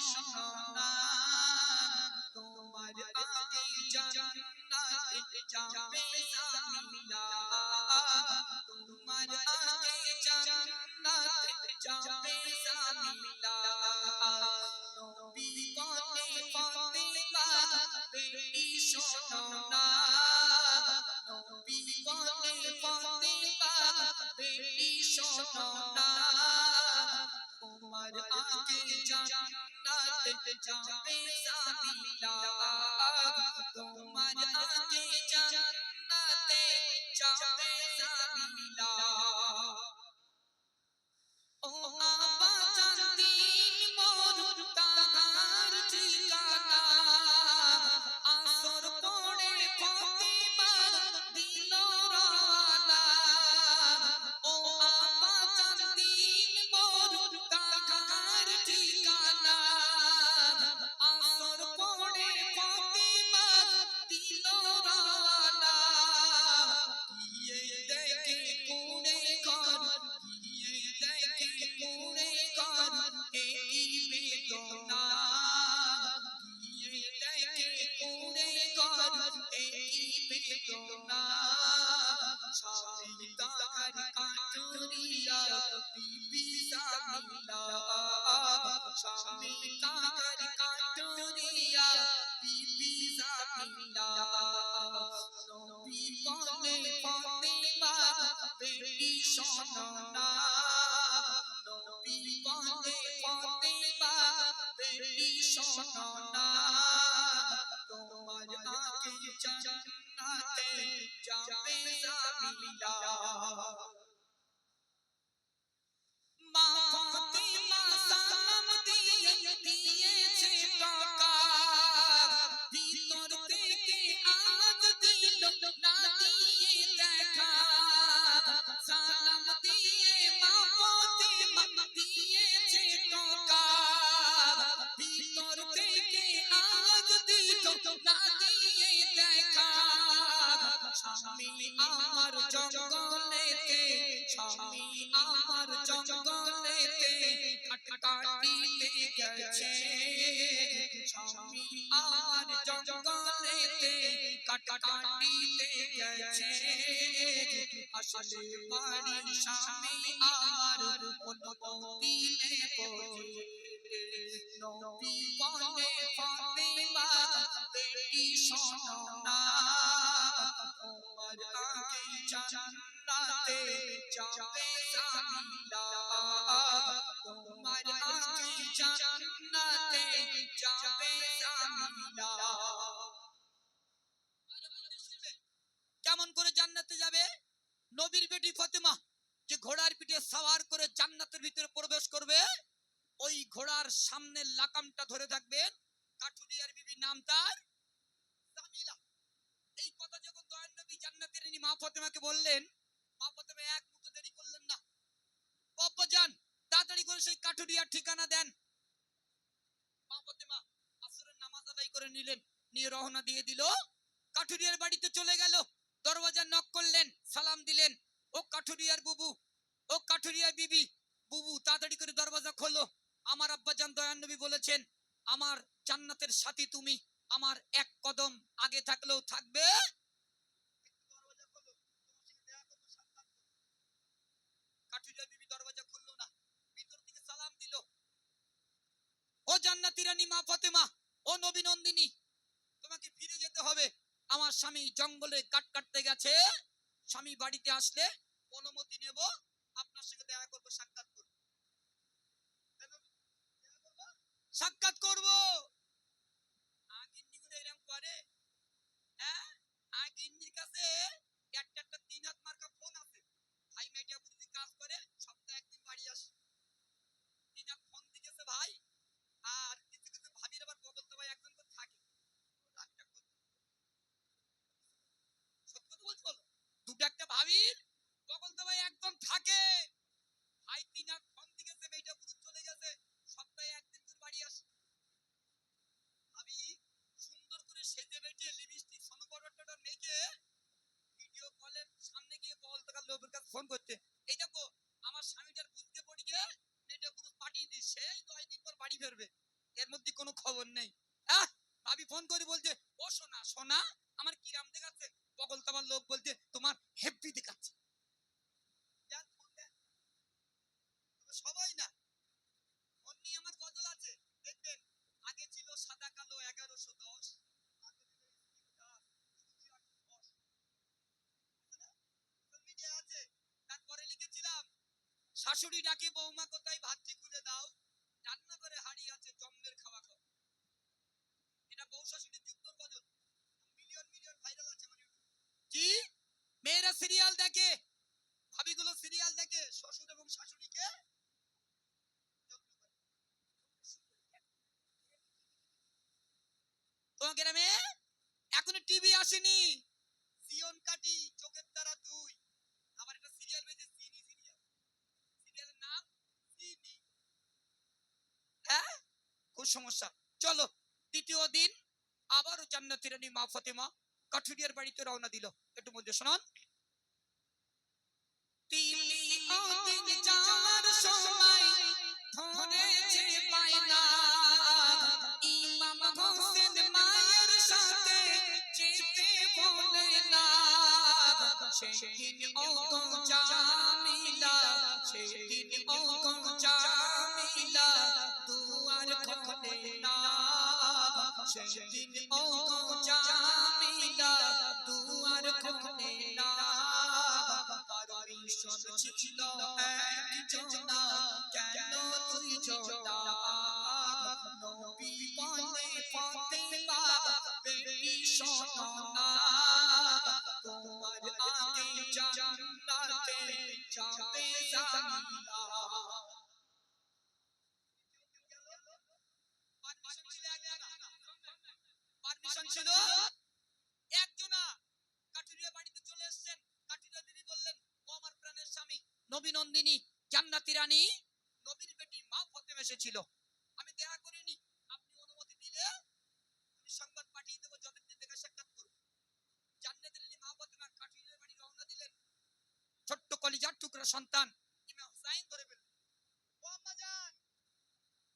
শোনো না তোমার আগে জান্নাতে যাবে জামিলা তোমার আগে জান্নাতে যাবে জামিলা নবী বলে ফাতেমা বেটি শোনো না নবী বলে ফাতেমা বেটি শোনো না তোমার আগে জান্নাতে যাবে জামিলা তোমার আগে জান্নাতে যাবে জামিলা ও আবা জানতিন মোর তাহার ঠিকানা আসর পড়ে ফাতেমা দিল রওয়ানা ও আবা জানতিন মোর তাহার ঠিকানা আসর পড়ে ফাতেমা দিল রওয়ানা গিয়ে দেখে কোণে ঘর গিয়ে দেখে কোণে ঘর এই বেদনা গিয়ে দেখে কোণে ঘর এই বেদনা স্বামী তাহার কাটুরিয়া বিবি জামিলা স্বামী তাহার কাটুরিয়া বিবি জামিলা নবী বলে ফাতেমা বেটি শোনো না নবী বলে ফাতেমা বেটি শোনো না তোমার আগে জান্নাতে যাবে জামিলা মা ফাতেমা সালাম দিয়ে দিয়েছে টাকা ভিতর থেকে আওয়াজ দিল না দিয়ে দেখা সালাম দিয়ে মা ফাতেমা দিয়েছে টাকা ভিতর থেকে আওয়াজ দিল না দিয়ে দেখা স্বামী আমার জঙ্গলেতে স্বামী আমার জঙ্গলেতে কাটিতে গেছে স্বামী আমার জঙ্গলেতে কাটিতে গেছে আসলে বাড়ি স্বামী আমার অনুমতিলে পড়ে নবী বলে ফাতেমা বেটি শোনো না তোমার আগে জান্নাতে যাবে জামিলা তোমার আগে জান্নাতে যাবে জামিলা কেমন করে জান্নাতে যাবে নবীর বেটি ফাতেমা যে ঘোড়ার পিঠে সওয়ার করে জান্নাতের ভিতরে প্রবেশ করবে ওই ঘোড়ার সামনের লাকামটা ধরে থাকবেন কাঠুরিয়ার বিবি নাম তার জামিলা এই কথা যখন দয়ার নবী জান্নাতের মা ফাতেমাকে বললেন মা ফাতেমা এক মুহূর্ত দেরি করলেন না বাবা যান তাড়াতাড়ি করে সেই কাঠুরিয়ার ঠিকানা দেন মা ফাতেমা আসরের নামাজ আদায় করে নিলেন নিয়ে রওনা দিয়ে দিল কাঠুরিয়ার বাড়িতে চলে গেল দরওয়াজা নক করলেন সালাম দিলেন ও কাঠুরিয়ার বুবু ও কাঠুরিয়ার বিবি বুবু তাড়াতাড়ি করে দরওয়াজা খোলো আমার আব্বা জান দয়ার নবী বলেছেন আমার জান্নাতের সাথী তুমি আমার এক কদম আগে থাকলেও থাকবে দরওয়াজা খোলো তোমার সাথে দেখা করব সাক্ষাৎ করব কাঠুরিয়া বিবি দরওয়াজা খুললো না ভিতর থেকে সালাম দিল ও জান্নাতি রানী মা ফাতেমা ও নবী নন্দিনী তোমাকে ফিরে যেতে হবে আমার স্বামী জঙ্গলে কাট কাটতে গেছে স্বামী বাড়িতে আসলে অনুমতি নেব আপনার সঙ্গে দেখা করব সাক্ষাৎ করব সাক্ষাৎ করব আগিন্নি গুলো এরকম করে হ্যাঁ আগিন্নির কাছে একটা তিন হাত মার্কা ফোন আছে ভাই মিডিয়াপুরে কাজ করে সপ্তাহে একদিন বাড়ি আসে তিন হাত ফোন দিয়েছে ভাই আর কিছু কিছু ভাবির আবার বগল তো ভাই একজন তো থাকে সত্য কথা বলছো দুটো একটা ভাবির বগল তো ভাই একদম থাকে ভাই তিন হাত ফোন দিয়েছে মিডিয়াপুরে চলে গেছে সপ্তাহে একদিন করে বাড়ি আসে ভাবি সুন্দর করে সেজে বেটে লিপস্টিক সনুপরটা মেখে ভিডিও কলের সামনে গিয়ে বলতে গেল লোকের কাছে ফোন করতে এই দেখো আমার স্বামীটার বুঝতে পড়ে গিয়ে মিডিয়াপুরে পাঠিয়ে দিস সেই 10 দিন পর বাড়ি ফিরবে এর অব্দি কোনো খবর নেই। ভাবি ফোন করে বলছে, ও সোনা সোনা আমার কিরাম দেখাচ্ছে, বগল তোমার লোক বলছে তোমার হেভি দেখাচ্ছে। সবাই না, ফোন নিয়ে আমার গজল আছে, দেখবেন আগে ছিল সাদা কালো 1110, আছে। তারপরে লিখেছিলাম শাশুড়ি ডাকে বৌমা কোথায় ভাতটি খুলে দাও, রান্না করে হাড়ি আছে জম্মের খাওয়া খাও। এটা বউ শাশুড়ির যুক্তর গজল, মিলিয়ন মিলিয়ন ভাইরাল আছে আমার ইউটিউবে। কি মেয়েরা সিরিয়াল দেখে, ভাবিগুলো সিরিয়াল দেখে শ্বশুর এবং শাশুড়িকে তোমার গ্রামে এখনো টিভি আসেনি, সিয়ন কাটি চোখের তারা তুই, আবার একটা সিরিয়াল বেজে সিনি সিরিয়াল, সিরিয়ালের নাম সিনি। হ্যাঁ খুব সমস্যা। চলো দ্বিতীয় দিন আবারও জান্নাতের রানী মা ফাতেমা কাঠুরিয়ার বাড়িতে রওনা দিল। একটু মধ্যে শোনান। দিন যাওয়ার সময় ধরেছে বাইনা, ইমাম হোসেন মায়ের সাথে যেতে বলে না, সেদিন ওগো জামিলা, সেদিন ওগো জামিলা দুয়ার খোলে না, সেদিন ওগো জামিলা দুয়ার খোলে না। পারমিশন ছিল একজনা, কেন দুইজনা, নবী বলে ফাতেমা বেটি শোনো না, তোমার আগে জান্নাতে যাবে জামিলা। পারমিশন ছিল একজনা, কাঠুরিয়া বাড়িতে চলে এসেছেন। কাঠুরিয়া দিদি বললেন, ও আমার প্রাণের স্বামী নবী নন্দিনী জান্নাতি রানী নবীর বেটি মা ফাতেমা এসেছিল, আমি দেখা করিনি, আপনি অনুমতি দিলে আমি সংবাদ পাঠিয়ে দেবো, যাদেরকে দেখা সাক্ষাৎ করব। জান্নাতি রানী মা ফাতেমা কাঠুরিয়া বাড়ি রওনা দিলেন। ছোট্ট কলিজার টুকরা সন্তান ইমাম হুসাইন ধরে ফেললেন, ও আম্মা জান,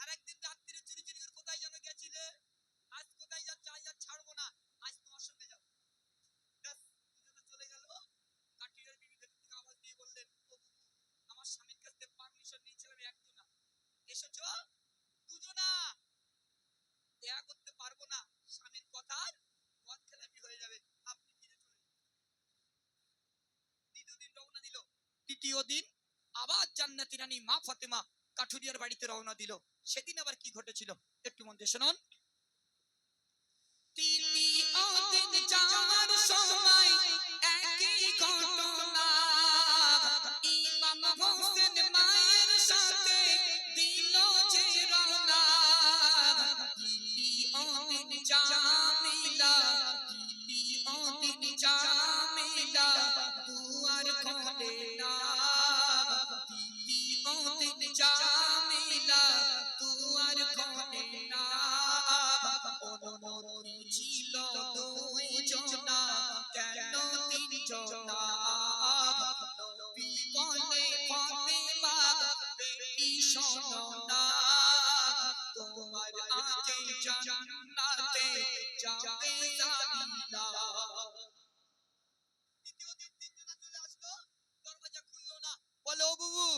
আরেকদিন রাত্রিরে চুরি চুরি করে কোথায় যেন গেছিলে, আজ কোথায় যাচ্ছ, আজ আর ছাড়বো না, আজ তোমার সঙ্গে যাবো। চলে গেল। কাঠুরিয়ার বিবি ভেতর থেকে আওয়াজ দিয়ে বললেন, ও বুবু, আমার স্বামীর কাছ থেকে পারমিশন নিয়েছিলাম একজনা, এসেছো দুজনা, দেখা করতে পারবো না, স্বামীর কথার পথ খেলাপি হয়ে যাবে, আপনি ফিরে চলে যান। দ্বিতীয় দিন রওনা দিল। তৃতীয় দিন আবার জান্নাতি রানী মা ফাতেমা কাঠুরিয়ার বাড়িতে রওনা দিল। সেদিন আবার কি ঘটেছিল একটু মন দিয়ে শুনুন। তৃতীয় দিন যাওয়ার সময় একই ঘটনা, ইমাম হোসেন মায়ের সাথে দিল যে রওনা, তৃতীয় দিন জামিলা, তৃতীয় দিন জামিলা দুয়ার খোলে না, তৃতীয় দিন জামিলা দুয়ার খোলে না। অনুমতি ছিল দুইজনা, কেন তিনজনা, নবী বলে ফাতেমা বেটি শোনো না, তোমার আগে জান্নাতে যাবে জামিলা। দ্বিতীয় দিন তিনজনা চলে আসলো, দরজা খুললো না, বলে ও বুবু,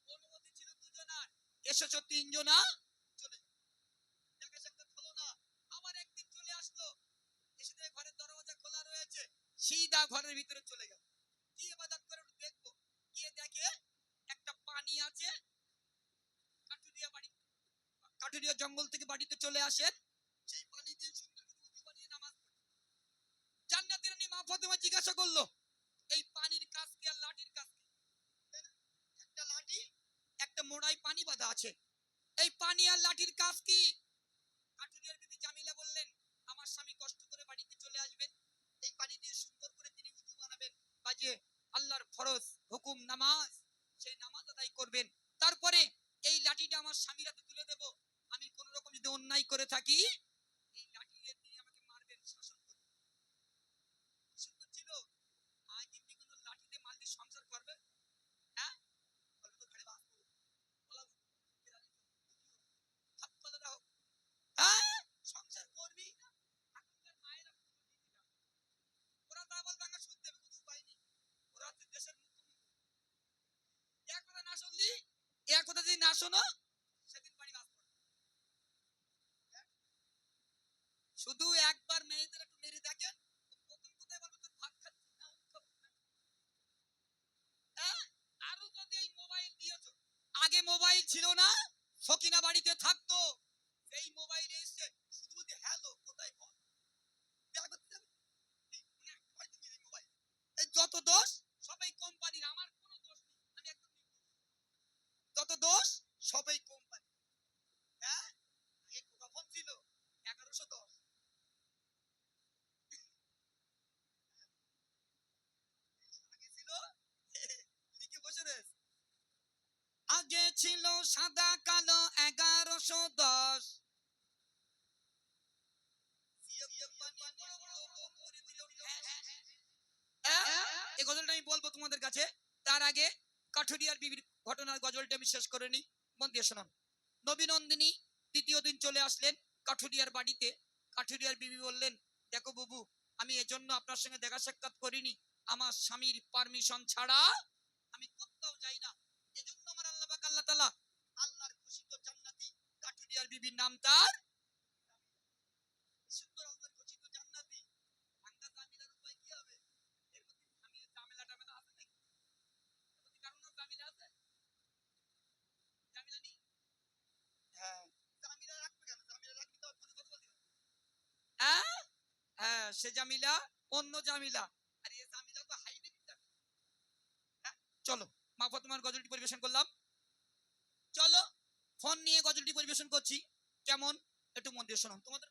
অনুমতি ছিল দুজনার, এসেছো তিনজনা, চলে যাও। দেখা সাক্ষাৎ হলো না, আবার একদিন চলে আসলো, এসে দেখে ঘরের দরজা খোলা রয়েছে, সিধা ঘরের ভিতরে চলে গেল। কি ইবাদত করে একটু দেখবো, গিয়ে দেখে একটা পানি আছে। কাঠুরিয়া বাড়ি, কাঠুরিয়া জঙ্গল থেকে বাড়িতে চলে আসেন, সেই পানি দিয়ে সুন্দর করে উযু বানিয়ে নামাজ পড়ে। জান্নাতি রানী মা ফাতেমা জিজ্ঞাসা করলো, এই পানির কাজ কি আর লাঠির কাজ কি? একটা লাঠি একটা মোড়ায় পানি বাঁধা আছে, এই পানি আর লাঠির কাজ কি? কাঠুরিয়ার বিবি জামিলা বললেন, আমার স্বামী কষ্ট করে বাড়িতে চলে আসবেন, এই পানি দিয়ে সুন্দর করে তিনি উযু বানাবেন, বাজে আল্লাহর ফরজ হুকুম নামাজ, সেই নামাজ আদায় করবেন, তারপরে এই লাঠিটা আমার স্বামীর হাতে তুলে দেব, আমি কোন রকম যদি অন্যায় করে থাকি এই লাঠি দিয়ে তিনি আমাকে মারবেন, শাসন করবেন। সুন্দর ছিল, আজ এমনি কোন লাঠিতে মারলে সংসার করবে? হ্যাঁ বলো তো, ঘরে বাস করো, বলা হাত পালা দাও, শোনো, সেদিন বাড়ি বাস করো। শুধু একবার মেয়েদের একটু মেরে দেখেন, প্রথম কোথায় বলবো তোর ভাত খাচ্ছি না, হ্যাঁ? আরো যদি এই মোবাইল দিয়েছো, আগে মোবাইল ছিল না, সকিনা বাড়িতে থাকতো, এই মোবাইল এসে শুধু বলতে হ্যালো কোথায় বল, দেখা করতে যাবে? এই মোবাইল, এই যত দোষ সবাই কোম্পানির, আমার কোনো দোষ নেই, আমি একদম নির্দোষ। যত দোষ সবাই কোম্পানি। হ্যাঁ, এই কখন ছিল 1110, আগে ছিল লিখে বসে রয়েছে, আগে ছিল সাদা কালো 1110। এই গজলটা আমি বলবো তোমাদের কাছে, তার আগে কাঠুরিয়ার বিবির ঘটনার গজলটা আমি শেষ করে নিই, মন দিয়ে শোনান। নবীনন্দিনী দ্বিতীয় দিন চলে আসলেন কাঠুরিয়ার বাড়িতে। কাঠুরিয়ার বিবি বললেন, দেখো বাবু, আমি এজন্য আপনার সঙ্গে দেখা সাক্ষাৎ করিনি, আমার স্বামীর পারমিশন ছাড়া আমি কোথাও যাই না, এজন্য আমার আল্লাহ পাক আল্লাহ তাআলা আল্লাহর ঘোষিত জান্নাতি, কাঠুরিয়ার বিবির নাম তার সুন্দর, আল্লাহর ঘোষিত জান্নাতি। ভাঙ্গা জামিলার উপায় কি হবে? এর মধ্যে আমি জামেলা টামেলা আছে নাকি? এর মধ্যে কারণ জামিলা আছে? জামিলা নেই? হ্যাঁ, জামিলা রাখবে কেন? জামিলা রাখবি তো ফোনে কথা বলতে হবে। হ্যাঁ, হ্যাঁ, সে জামিলা অন্য জামিলা, আর এই জামিলা তো হাই লেভেল জামিলা। হ্যাঁ, চলো, মা ফাতেমার গজলটি পরিবেশন করলাম। চলো, ফোন নিয়ে গজলটি পরিবেশন করছি, কেমন একটু মন দিয়ে শোনো। তোমাদের